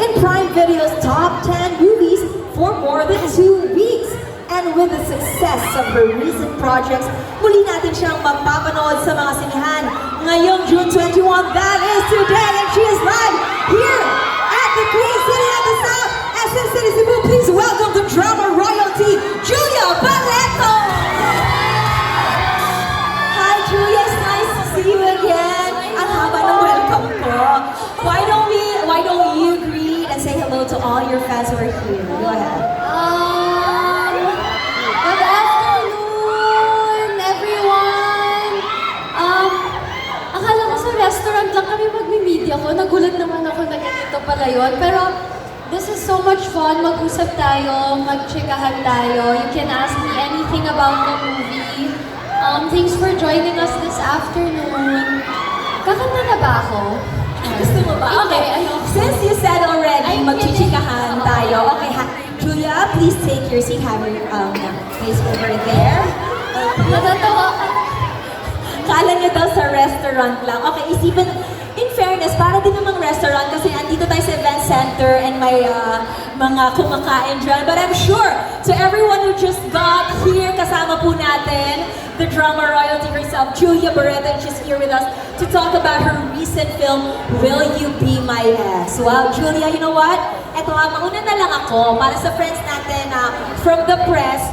in Prime Video's top 10 movies for more than 2 weeks. And with the success of her recent projects, muli natin siyang mapapanood sa mga sinihan ngayong June 21. That is today, and she is live here at the Queen City of the South, SM City, Cebu. Please welcome the drama royalty, Julia Barretto! Hi Julia, it's nice to see you again. Ang haba ng welcome ko. Why don't you greet and say hello to all your fans who are here? Go ahead. Good afternoon, everyone! Akala ko sa restaurant lang kami magmi-media ko. Nagulat naman ako na ganito pala yun. Pero this is so much fun. Mag-usap tayo, mag-chikahan tayo. You can ask me anything about the movie. Thanks for joining us this afternoon. Kakanta na ba ako? Gusto mo ba? Okay. Since you said already, mag-chichikahan tayo. Okay, Julia, please take your seat. Have your place over there. Natatawa ka. Kala niyo daw sa restaurant lang. Okay, isipin, in fairness, para din namang restaurant kasi andito tayo sa event center and may mga kumakain dyan. But I'm sure, to everyone who just got here, kasama po natin the drama royalty herself, Julia Barretto, and she's here with us to talk about her recent film, Will You Be My Ex? Wow, Julia, you know what? Eto mauna na lang ako para sa friends natin from the press.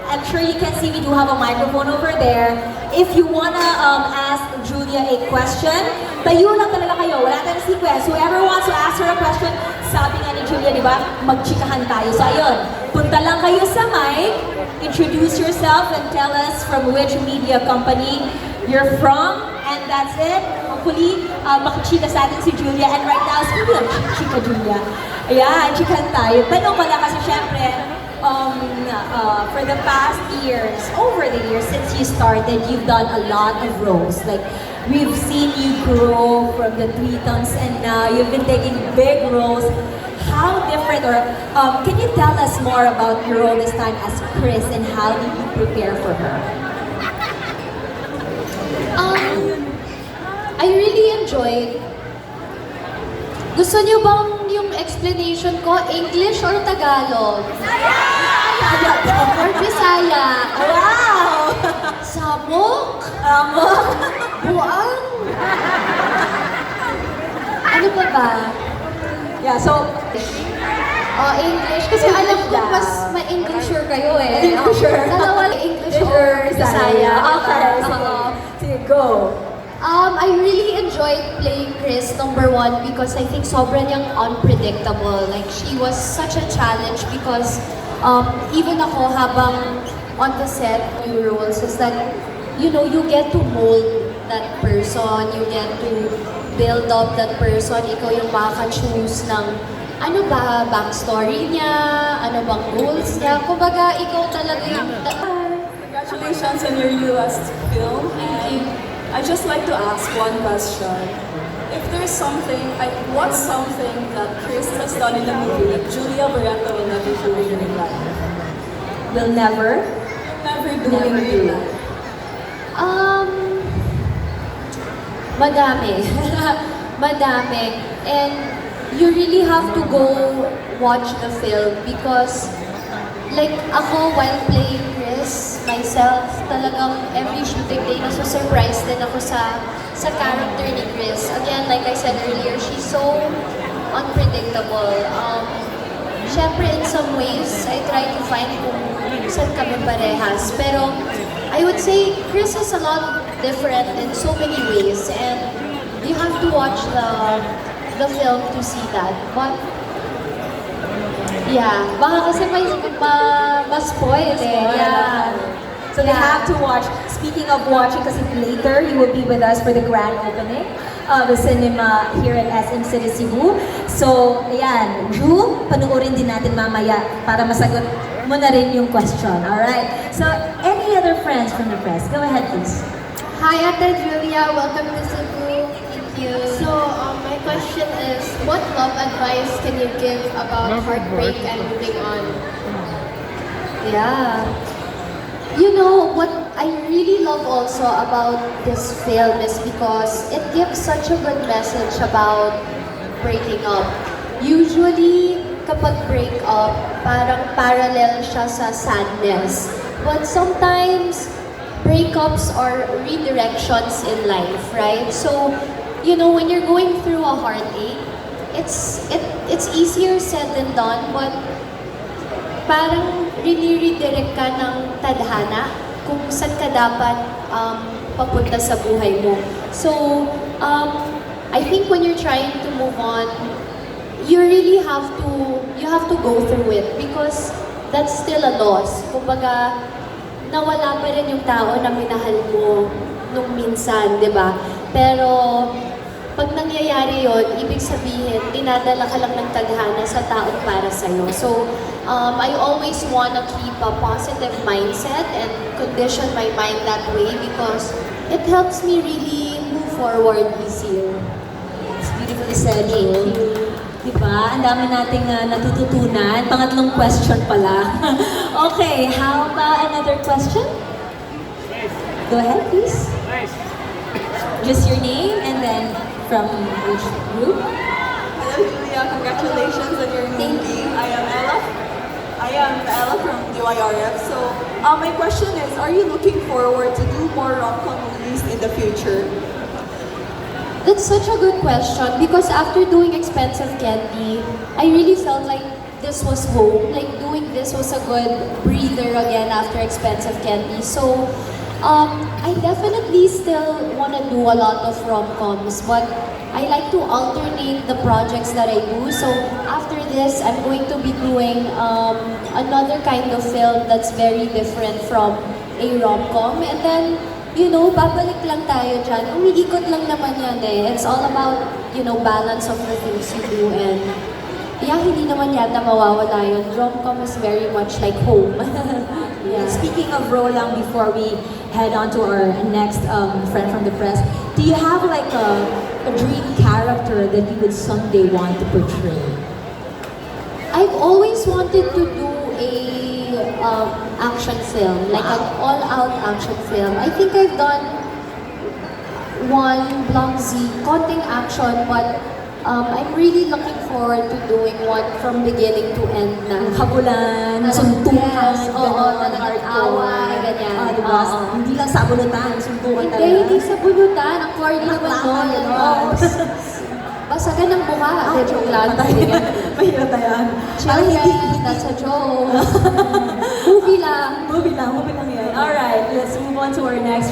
I'm sure you can see we do have a microphone over there. If you wanna ask Julia a question, tayo lang talaga kayo. Wala tayong sequence. Whoever wants to ask her a question, sabi nga ni Julia, di ba? Magchikahan tayo. So ayun, punta lang kayo sa mic, introduce yourself and tell us from which media company you're from, and that's it. Hopefully, makichika sa atin si Julia. And right now, speaking of chika Julia, ayan, chikahan tayo. Tanong ko lang kasi syempre, for the past years, over the years since you started, you've done a lot of roles. Like, we've seen you grow from the 3 tons and now you've been taking big roles. How different, or can you tell us more about your role this time as Chris and how did you prepare for her? I really enjoyed. Gusto niyo bang yung explanation ko, English or Tagalog? Or Bisaya? Wow! Sabok? Buang? Ano ba? Yeah, so, English. Kasi alam ko mas ma-Englisher kayo eh. Englisher. Dalawa English or Bisaya. Okay, sige, go. I really enjoyed playing Chris, number 1, because I think sobrang niyang unpredictable. Like, she was such a challenge because even ako habang on the set, new roles is that, you know, you get to mold that person, you get to build up that person, ikaw yung makaka-choose ng ano ba backstory niya, ano bang goals niya, kumbaga ikaw talaga yung... Congratulations on your newest film. Thank you. I'd just like to ask one question. If there's something, what's something that Chris has done in the movie that Julia Barretto will never do in real life? Will never? Never do in real life. Madami. Madami. And you really have to go watch the film because like ako while playing Chris, myself, talagang every shooting day nasa-surprise din ako sa character ni Chris. Again, like I said earlier, she's so unpredictable. Syempre, in some ways, I try to find kung saan kami parehas. Pero I would say Chris is a lot different in so many ways and you have to watch the film to see that. But yeah, baka kasi may ma-spoil eh. Yeah. So they have to watch. Speaking of watching, kasi later you will be with us for the grand opening of the cinema here at SM City, Cebu. So, ayan, Ju, panoorin din natin mamaya para masagot mo na rin yung question. Alright? So, any other friends from the press? Go ahead, please. Hi, Ate Julia. Welcome to Cebu. Thank you. So, my question is, what love advice can you give about heartbreak and moving on? Yeah. You know, what I really love also about this film is because it gives such a good message about breaking up. usually kapag break up, parang parallel siya sa sadness. But sometimes, breakups are redirections in life, right? So, you know, when you're going through a heartache, it's easier said than done, but parang redirect ka ng tadhana kung saan ka dapat papunta sa buhay mo. So, I think when you're trying to move on, you really have to go through it because that's still a loss. Kumbaga, nawala pa rin yung tao na minahal mo nung minsan, di ba? Pero, pag nangyayari yon, ibig sabihin, dinadala ka lang ng tadhana sa taong para sa'yo. So, I always wanna keep a positive mindset and condition my mind that way because it helps me really move forward easier. It's beautifully said, Jewel. Diba? Ang dami nating natututunan. Pangatlong question pala. Okay, how about another question? Go ahead, please. Just your name and then from which group? Hello, Julia. Congratulations on your movie. I am Ella from DYRF. So, my question is, are you looking forward to do more rom-com movies in the future? That's such a good question because after doing Expensive Candy, I really felt like this was home. Like doing this was a good breather again after Expensive Candy. So, I definitely still want to do a lot of rom-coms, but I like to alternate the projects that I do. So after this, I'm going to be doing another kind of film that's very different from a rom-com. And then, you know, babalik lang tayo dyan. Umiikot lang naman yan eh. It's all about, you know, balance of the things you do. And yeah, hindi naman yata mawawala yun. Rom-com is very much like home. Yeah. Speaking of Rolang, before we head on to our next friend from the press, do you have like a dream character that you would someday want to portray? I've always wanted to do a action film, like an all-out action film. I think I've done one, Block Z, konting action, but I'm really looking forward to doing one from beginning to end na. Habulan, suntukan, Yes, oo, talagang away, ganyan. Diba? Oo. Hindi lang sabunutan, suntukan talaga. Hindi sa bulutan. Ang corny naman Laklakan, nun. gano'n. Basagan ng buka. De, joke lang. Mahirap na yan. Children, that's a joke. Movie lang. Movie lang yan. Alright, let's move on to our next